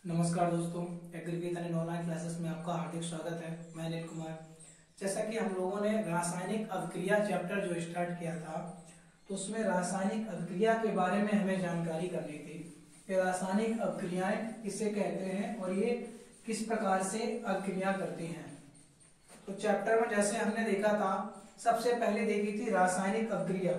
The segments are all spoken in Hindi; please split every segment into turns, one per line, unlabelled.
नमस्कार दोस्तों, एग्रीकल्चर ऑनलाइन क्लासेस में आपका हार्दिक स्वागत है। मैं अनिल कुमार। जैसा कि हम लोगों ने रासायनिक अभिक्रिया चैप्टर जो स्टार्ट किया था, तो उसमें रासायनिक अभिक्रिया के बारे में हमें जानकारी करनी थी। ये रासायनिक अभिक्रियाएं किसे कहते हैं और ये किस प्रकार से अभिक्रिया करती हैं। तो चैप्टर में जैसे हमने देखा था, सबसे पहले देखी थी रासायनिक अभिक्रिया।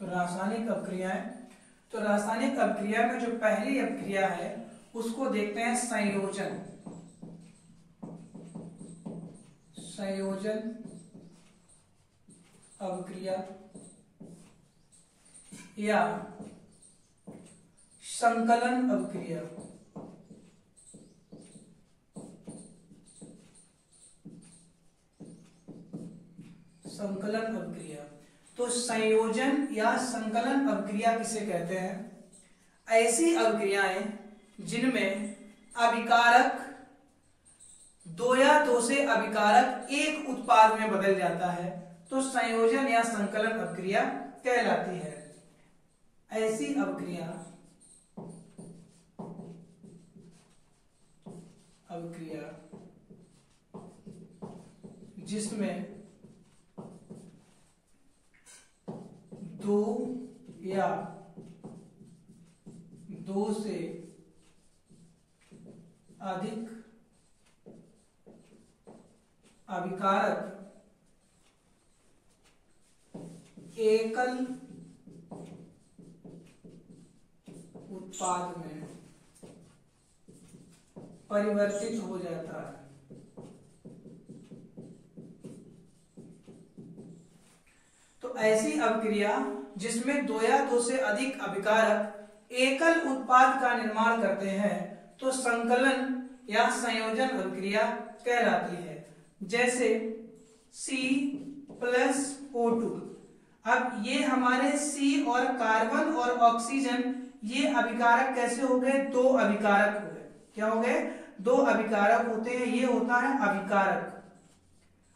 रासायनिक अभिक्रियाएं, तो रासायनिक अभिक्रिया में जो पहली अभिक्रिया है उसको देखते हैं संयोजन। संयोजन अभिक्रिया या संकलन अभिक्रिया। संकलन अभिक्रिया, तो संयोजन या संकलन अभिक्रिया किसे कहते हैं? ऐसी अभिक्रियाएं जिनमें अभिकारक दो या दो से अभिकारक एक उत्पाद में बदल जाता है, तो संयोजन या संकलन अभिक्रिया कहलाती है। ऐसी अभिक्रिया जिसमें दो या दो से अधिक अभिकारक एकल उत्पाद में परिवर्तित हो जाता है। तो ऐसी अभिक्रिया जिसमें दो या दो से अधिक अभिकारक एकल उत्पाद का निर्माण करते हैं, तो संकलन या संयोजन अभिक्रिया कहलाती है। जैसे C+O2। अब ये हमारे C और कार्बन और ऑक्सीजन, ये अभिकारक कैसे हो गए? दो अभिकारक हो गए। क्या हो गए? दो अभिकारक होते हैं। ये होता है अभिकारक।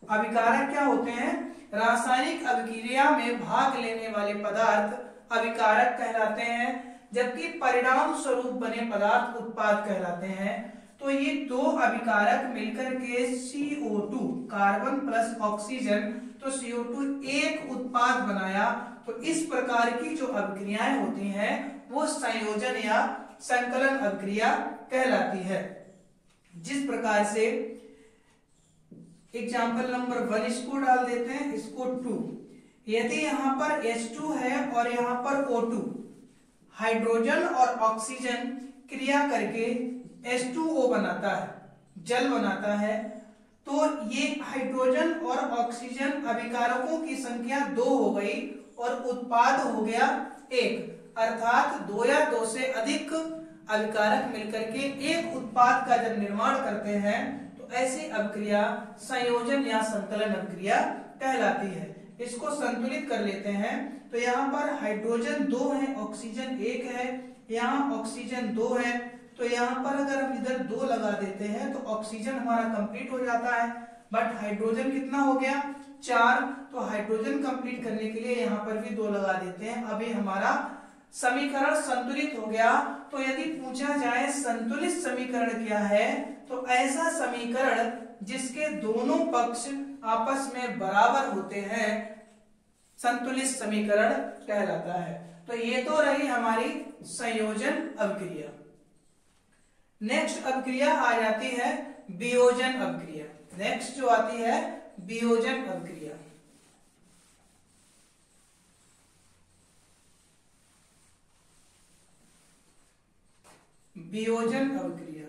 अभिकारक क्या होते हैं? रासायनिक अभिक्रिया में भाग लेने वाले पदार्थ अभिकारक कहलाते हैं, जबकि परिणाम स्वरूप बने पदार्थ उत्पाद कहलाते हैं। तो ये दो अभिकारक मिलकर के CO2, कार्बन प्लस ऑक्सीजन, तो CO2 एक उत्पाद बनाया। तो इस प्रकार की जो अभिक्रियाएं होती हैं वो संयोजन या संकलन अभिक्रिया कहलाती है। जिस प्रकार से एग्जाम्पल नंबर 1 इसको डाल देते हैं, इसको 2। यदि यहाँ पर H2 है और यहाँ पर O2, हाइड्रोजन और ऑक्सीजन क्रिया करके H2O बनाता है, जल बनाता है, तो ये हाइड्रोजन और ऑक्सीजन अभिकारकों की संख्या 2 हो गई और उत्पाद हो गया 1। अर्थात दो या दो से अधिक अभिकारक मिलकर के एक उत्पाद का जब निर्माण करते हैं, तो ऐसी अभिक्रिया संयोजन या संकलन अभिक्रिया कहलाती है। इसको संतुलित कर लेते हैं। तो यहाँ पर हाइड्रोजन 2 है, ऑक्सीजन 1 है, यहाँ ऑक्सीजन 2 है, तो यहाँ पर अगर हम इधर 2 लगा देते हैं तो ऑक्सीजन हमारा कंप्लीट हो जाता है। बट हाइड्रोजन कितना हो गया? 4। तो हाइड्रोजन कंप्लीट करने के लिए यहाँ पर भी 2 लगा देते हैं। अभी हमारा समीकरण संतुलित हो गया। तो यदि पूछा जाए संतुलित समीकरण क्या है, तो ऐसा समीकरण जिसके दोनों पक्ष आपस में बराबर होते हैं संतुलित समीकरण कहलाता है। तो ये तो रही हमारी संयोजन अभिक्रिया। नेक्स्ट अभिक्रिया आ जाती है वियोजन अभिक्रिया। नेक्स्ट जो आती है वियोजन अभिक्रिया। वियोजन अभिक्रिया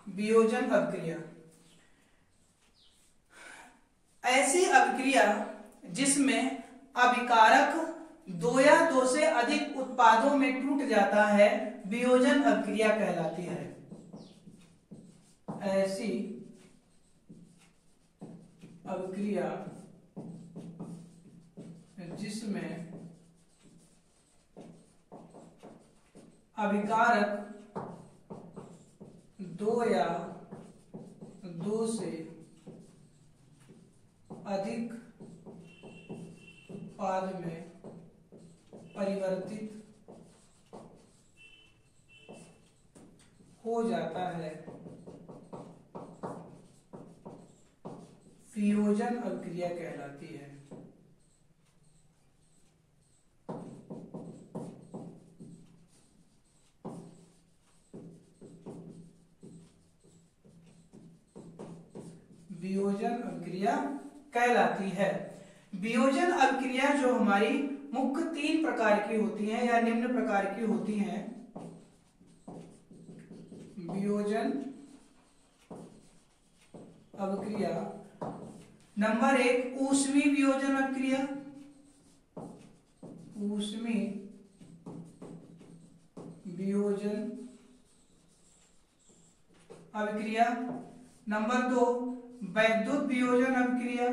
वियोजन अभिक्रिया ऐसी अभिक्रिया जिसमें अभिकारक दो या दो से अधिक उत्पादों में टूट जाता है, वियोजन अभिक्रिया कहलाती है। ऐसी अभिक्रिया जिसमें अभिकारक दो या दो से अधिक उत्पाद में परिवर्तित हो जाता है, वियोजन अभिक्रिया कहलाती है। वियोजन अभिक्रिया कहलाती है। वियोजन अभिक्रिया जो हमारी मुख्य तीन प्रकार की होती हैं या निम्न प्रकार की होती हैं। वियोजन अभिक्रिया नंबर एक, ऊष्मी वियोजन अभिक्रिया। ऊष्मी वियोजन अभिक्रिया। नंबर दो, वैद्युत वियोजन अभिक्रिया।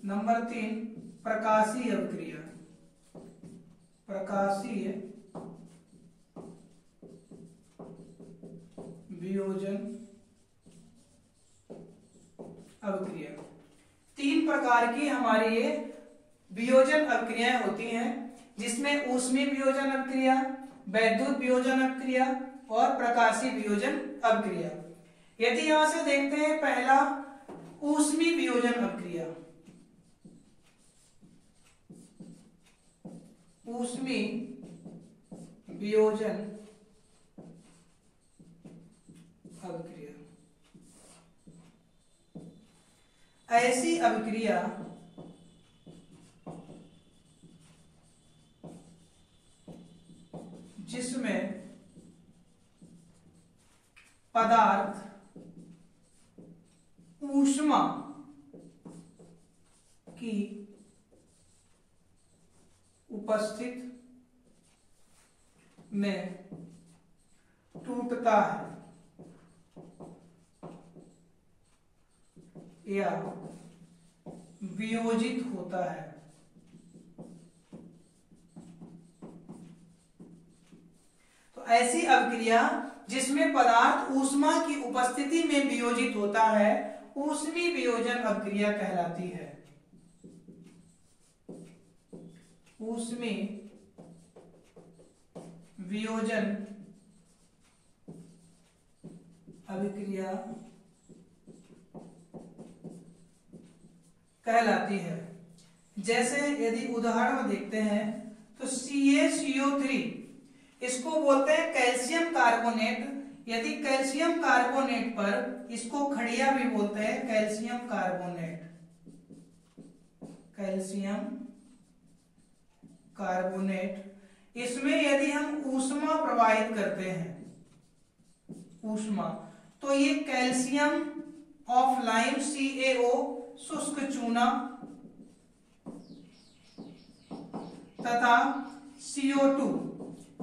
नंबर तीन, प्रकाशीय अभिक्रिया। प्रकाशीय वियोजन अभिक्रिया। तीन प्रकार की हमारी ये वियोजन अभिक्रियाएं होती हैं, जिसमें ऊष्मी वियोजन अभिक्रिया, वैद्युत वियोजन अभिक्रिया और प्रकाशीय वियोजन अभिक्रिया। यदि यहां से देखते हैं पहला ऊष्मी वियोजन अभिक्रिया। ऊष्मी वियोजन अभिक्रिया ऐसी अभिक्रिया जिसमें पदार्थ ऊष्मा की उपस्थित में टूटता है या वियोजित होता है। तो ऐसी अभिक्रिया जिसमें पदार्थ ऊष्मा की उपस्थिति में वियोजित होता है, ऊष्मी वियोजन अभिक्रिया कहलाती है। ऊष्मी वियोजन अभिक्रिया कहलाती है। जैसे यदि उदाहरण देखते हैं तो CaCO3, इसको बोलते हैं कैल्शियम कार्बोनेट। यदि कैल्शियम कार्बोनेट पर, इसको खड़िया भी बोलते हैं, कैल्शियम कार्बोनेट, कैल्शियम कार्बोनेट, इसमें यदि हम ऊष्मा प्रवाहित करते हैं, ऊष्मा, तो ये कैल्शियम ऑफ लाइम CaO शुष्क चूना तथा CO2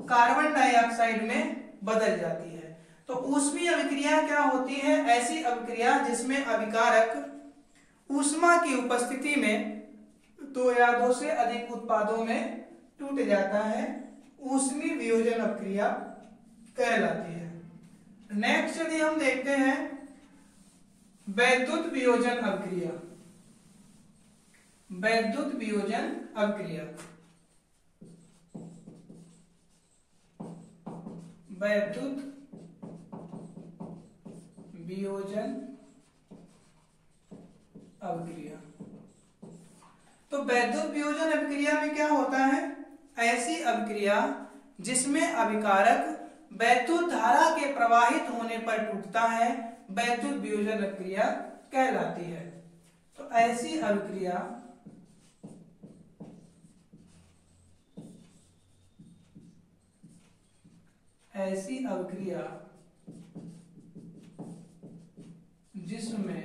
कार्बन डाइऑक्साइड में बदल जाती है। तो ऊष्मीय अभिक्रिया क्या होती है? ऐसी अभिक्रिया जिसमें अभिकारक ऊष्मा की उपस्थिति में दो या दो से अधिक उत्पादों में टूट जाता है, ऊष्मी वियोजन अभिक्रिया कहलाती है। नेक्स्ट यदि हम देखते हैं वैद्युत वियोजन अभिक्रिया। वैद्युत वियोजन अभिक्रिया, वैद्युत वियोजन अभिक्रिया। तो वैद्युत वियोजन अभिक्रिया में क्या होता है? ऐसी अभिक्रिया जिसमें अभिकारक वैद्युत धारा के प्रवाहित होने पर टूटता है, वैद्युत वियोजन अभिक्रिया कहलाती है। तो ऐसी अभिक्रिया जिसमें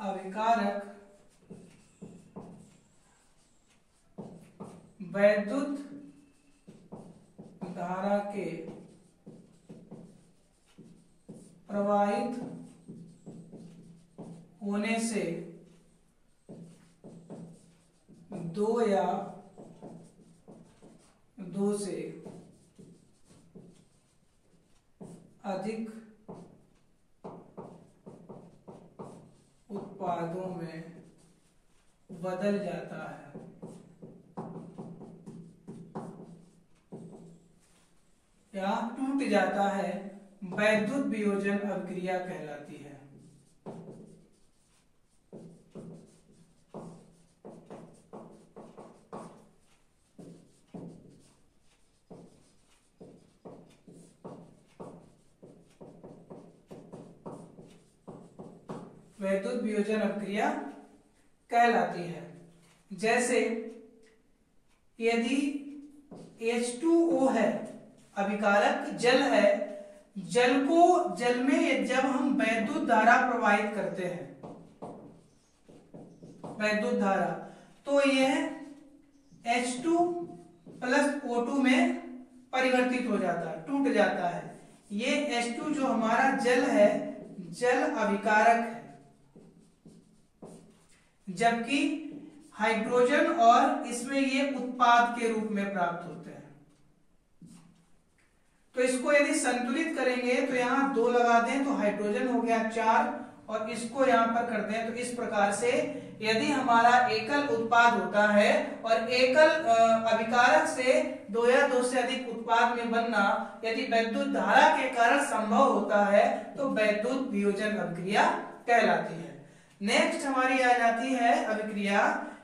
अभिकारक वैद्युत धारा के प्रवाहित होने से दो या दो से अधिक उत्पादों में बदल जाता है। या टूट जाता है, वैद्युत वियोजन अभिक्रिया कहलाती है। वैद्युत वियोजन अभिक्रिया कहलाती है। जैसे यदि H2O है, अभिकारक जल है, जल में जब हम वैद्युत धारा प्रवाहित करते हैं, वैद्युत धारा, तो यह H2 प्लस O2 में परिवर्तित हो जाता है, टूट जाता है। ये H2 जो हमारा जल है, जल अभिकारक है, जबकि हाइड्रोजन और इसमें ये उत्पाद के रूप में प्राप्त होते हैं। तो इसको यदि संतुलित करेंगे तो यहाँ 2 लगा दें तो हाइड्रोजन हो गया 4, और इसको यहाँ पर कर दें तो इस प्रकार से यदि हमारा एकल उत्पाद होता है और एकल अभिकारक से 2 या 2 से अधिक उत्पाद में बनना यदि वैद्युत धारा के कारण संभव होता है तो वैद्युत वियोजन अभिक्रिया कहलाती है। नेक्स्ट हमारी आ जाती है अभिक्रिया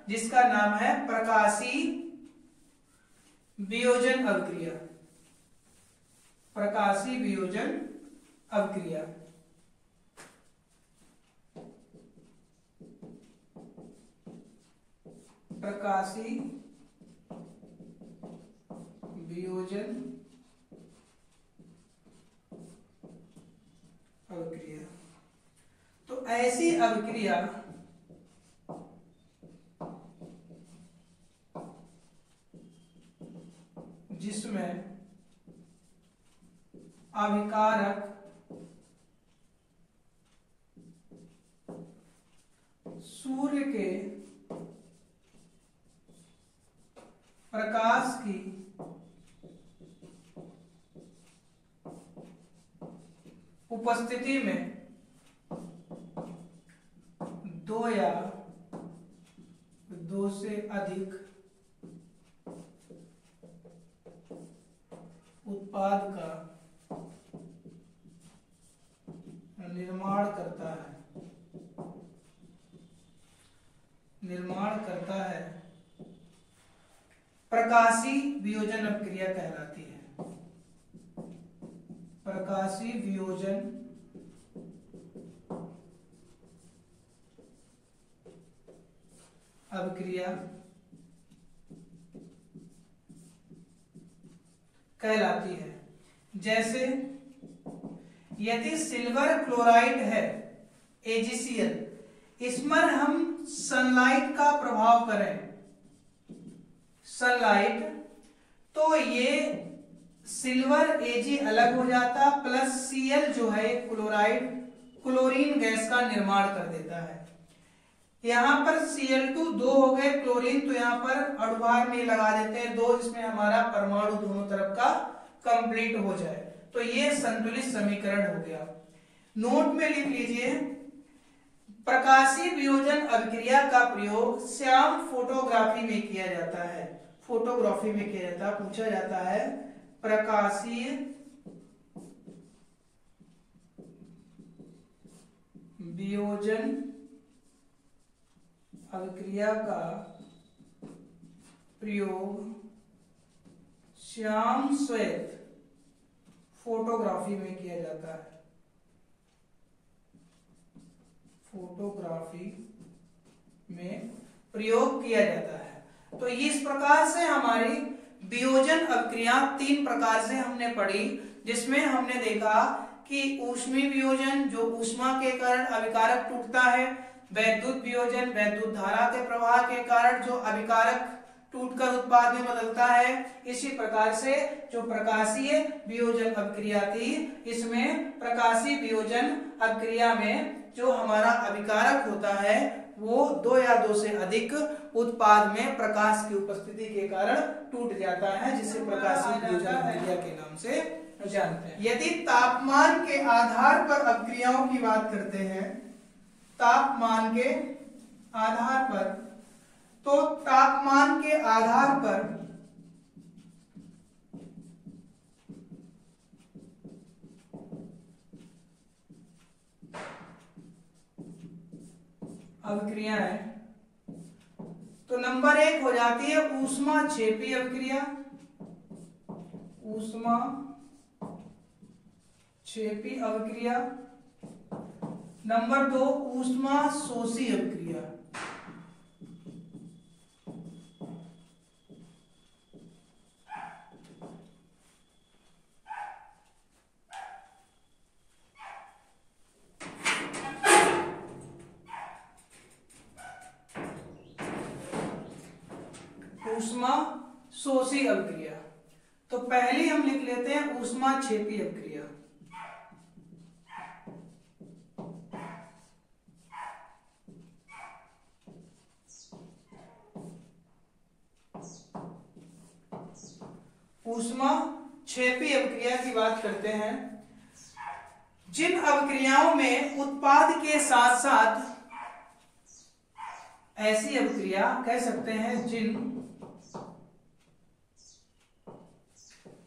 जिसका नाम है प्रकाशीय वियोजन अभिक्रिया। प्रकाशीय वियोजन अभिक्रिया प्रकाशीय वियोजन अभिक्रिया। तो ऐसी अभिक्रिया जिसमें अभिकारक सूर्य के प्रकाश की उपस्थिति में 2 या 2 से अधिक उत्पाद का निर्माण करता है प्रकाशीय वियोजन अभिक्रिया कहलाती है। प्रकाशीय वियोजन अभिक्रिया कहलाती है। जैसे यदि सिल्वर क्लोराइड है AgCl, इसमें हम सनलाइट का प्रभाव करें, सनलाइट, तो ये सिल्वर Ag अलग हो जाता प्लस Cl जो है क्लोराइड क्लोरीन गैस का निर्माण कर देता है। यहाँ पर Cl2 2 हो गए, क्लोरीन तो यहाँ पर अणुभार में लगा देते हैं 2, जिसमें हमारा परमाणु दोनों तरफ का कंप्लीट हो जाए, तो ये संतुलित समीकरण हो गया। नोट में लिख लीजिए, प्रकाशीय वियोजन अभिक्रिया का प्रयोग श्याम फोटोग्राफी में किया जाता है। फोटोग्राफी में किया जाता है, पूछा जाता है प्रकाशीय वियोजन अभिक्रिया का प्रयोग श्याम श्वेत फोटोग्राफी में किया जाता है। फोटोग्राफी में प्रयोग किया जाता है। तो इस प्रकार से हमारी वियोजन अभिक्रिया 3 प्रकार से हमने पढ़ी, जिसमें हमने देखा कि ऊष्मीय वियोजन जो ऊष्मा के कारण अभिकारक टूटता है, वैद्युत वियोजन वैद्युत धारा के प्रवाह के कारण जो अभिकारक टूटकर उत्पाद में बदलता है। इसी प्रकार से जो प्रकाशीय वियोजन अभिक्रिया थी, इसमें प्रकाशीय वियोजन अभिक्रिया में जो हमारा अभिकारक होता है वो 2 या 2 से अधिक उत्पाद में प्रकाश की उपस्थिति के कारण टूट जाता है, जिसे प्रकाशीय वियोजन अभिक्रिया के नाम से जानते हैं। यदि तापमान के आधार पर अभिक्रियाओं की बात करते हैं, तापमान के आधार पर, तो तापमान के आधार पर अभिक्रियाएं, तो नंबर 1 हो जाती है ऊष्माक्षेपी अभिक्रिया, ऊष्माक्षेपी अभिक्रिया। नंबर 2 ऊष्माशोषी अभिक्रिया, ऊष्माशोषी अभिक्रिया। तो पहली हम लिख लेते हैं ऊष्माक्षेपी अभिक्रिया। ऊष्माक्षेपी अभिक्रिया की बात करते हैं, जिन अभिक्रियाओं में उत्पाद के साथ साथ, ऐसी अभिक्रिया कह सकते हैं जिन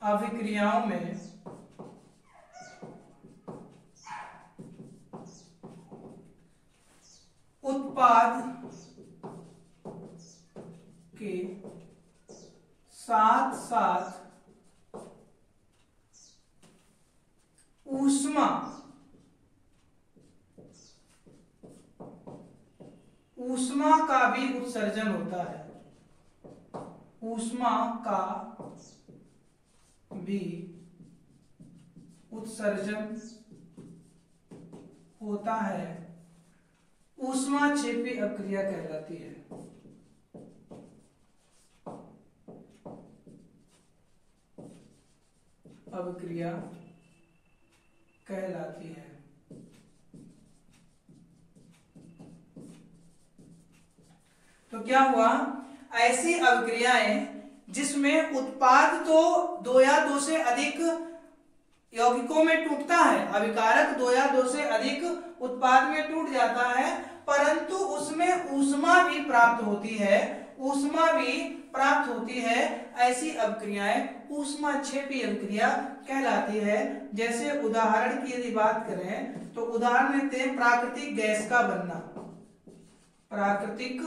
अभिक्रियाओं में उत्पाद के साथ साथ ऊष्मा का भी उत्सर्जन होता है, ऊष्मा का भी उत्सर्जन होता है, ऊष्माक्षेपी अभिक्रिया कहलाती है। अभिक्रिया कहलाती है। तो क्या हुआ, ऐसी अभिक्रियाएं जिसमें उत्पाद तो 2 या 2 से अधिक यौगिकों में टूटता है, अभिकारक 2 या 2 से अधिक उत्पाद में टूट जाता है, परंतु उसमें ऊष्मा भी प्राप्त होती है, ऊष्मा भी प्राप्त होती है, ऐसी अभिक्रियाएं ऊष्माक्षेपी अभिक्रिया कहलाती है। जैसे उदाहरण की यदि बात करें तो उदाहरण लेते हैं प्राकृतिक गैस का बनना, प्राकृतिक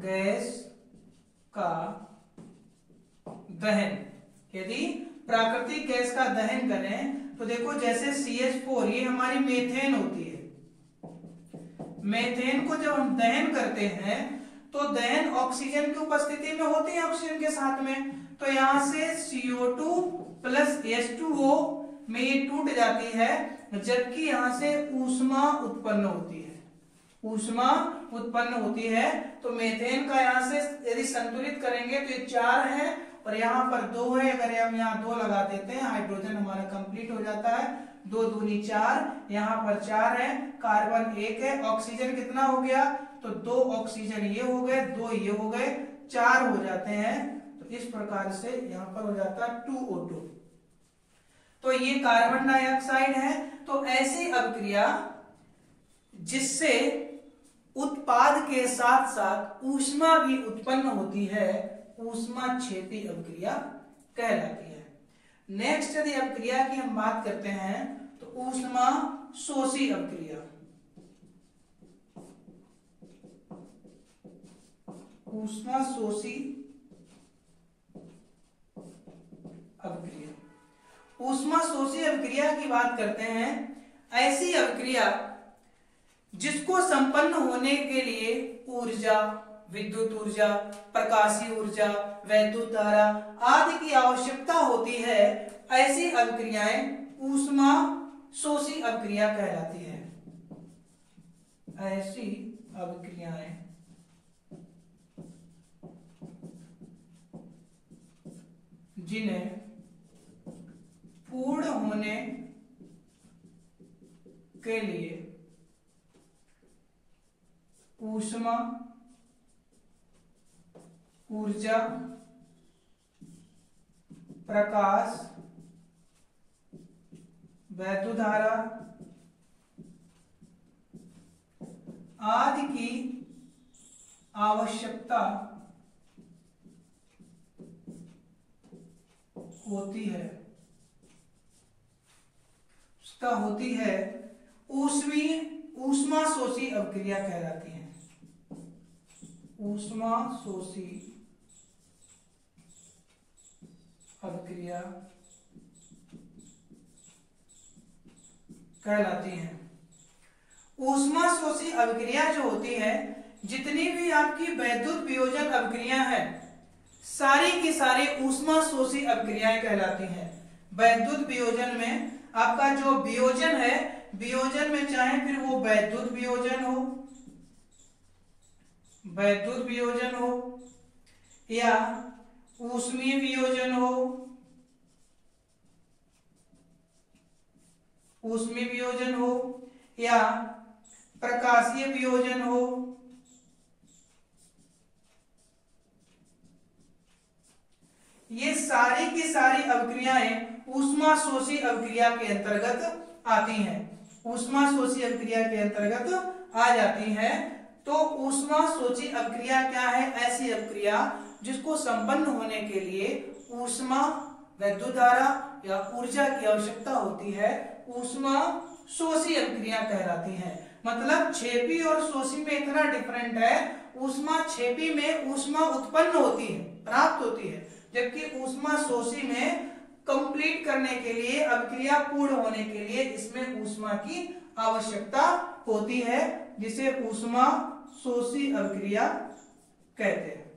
गैस का दहन। यदि प्राकृतिक गैस का दहन करें तो देखो जैसे CH4 ये हमारी मेथेन होती है, मेथेन को जब हम दहन करते हैं तो दहन ऑक्सीजन की उपस्थिति में होती है, ऑक्सीजन के साथ में, तो यहां से CO2 प्लस H2O में ये टूट जाती है, जबकि यहां से ऊष्मा उत्पन्न होती है, ऊष्मा उत्पन्न होती है। तो मेथेन का यहां से यदि संतुलित करेंगे तो ये 4 है और यहाँ पर 2 है, अगर हम यहाँ 2 लगा देते हैं हाइड्रोजन हमारा कंप्लीट हो जाता है, 2 दूनी 4, यहाँ पर 4 है, कार्बन 1 है, ऑक्सीजन कितना हो गया, तो 2 ऑक्सीजन ये हो गए, 2 ये हो गए, 4 हो जाते हैं। तो इस प्रकार से यहाँ पर हो जाता है 2O2, तो ये कार्बन डाइऑक्साइड है। तो ऐसी अभिक्रिया जिससे उत्पाद के साथ साथ ऊष्मा भी उत्पन्न होती है, ऊष्माक्षेपी अभिक्रिया कहलाती है। नेक्स्ट यदि अभिक्रिया की हम बात करते हैं तो ऊष्माशोषी अभिक्रिया, ऊष्माशोषी अभिक्रिया, ऊष्माशोषी अभिक्रिया की बात करते हैं, ऐसी अभिक्रिया जिसको संपन्न होने के लिए ऊर्जा, विद्युत ऊर्जा, प्रकाशीय ऊर्जा, वैद्युत धारा आदि की आवश्यकता होती है, ऐसी अभिक्रियाएं ऊष्माशोषी अभिक्रिया कहलाती है। ऐसी अभिक्रियाएं जिन्हें पूर्ण होने के लिए ऊष्मा, ऊर्जा, प्रकाश, वैद्युत धारा आदि की आवश्यकता होती है, ऊष्मा शोषी अभिक्रिया कहलाती है। ऊष्मा शोषी अभिक्रिया कहलाती है। ऊष्मा शोषी अभिक्रिया जो होती है, जितनी भी आपकी वैद्युत वियोजन अभिक्रिया है, सारी की सारी ऊष्मा शोषी अभिक्रियाएं कहलाती हैं। वैद्युत वियोजन में आपका जो वियोजन है, वियोजन में चाहे फिर वो वैद्युत वियोजन हो या ऊष्मीय वियोजन हो या प्रकाशीय वियोजन हो, ये सारी की सारी अभिक्रियाएं ऊष्मा शोषी अभिक्रिया के अंतर्गत आती हैं, ऊष्मा शोषी अभिक्रिया के अंतर्गत आ जाती हैं। तो ऊष्मा शोषी अभिक्रिया क्या है? ऐसी अभिक्रिया जिसको संपन्न होने के लिए ऊष्मा, वैद्युत धारा या ऊर्जा की आवश्यकता होती है, ऊष्मा शोषी अभिक्रिया कहलाती है। मतलब छेपी और शोषी में इतना डिफरेंट है, ऊष्मा छेपी में ऊष्मा उत्पन्न होती है, प्राप्त होती है, जबकि ऊष्मा शोषी में कंप्लीट करने के लिए, अभिक्रिया पूर्ण होने के लिए इसमें ऊष्मा की आवश्यकता होती है, जिसे ऊष्मा शोषी अभिक्रिया कहते हैं।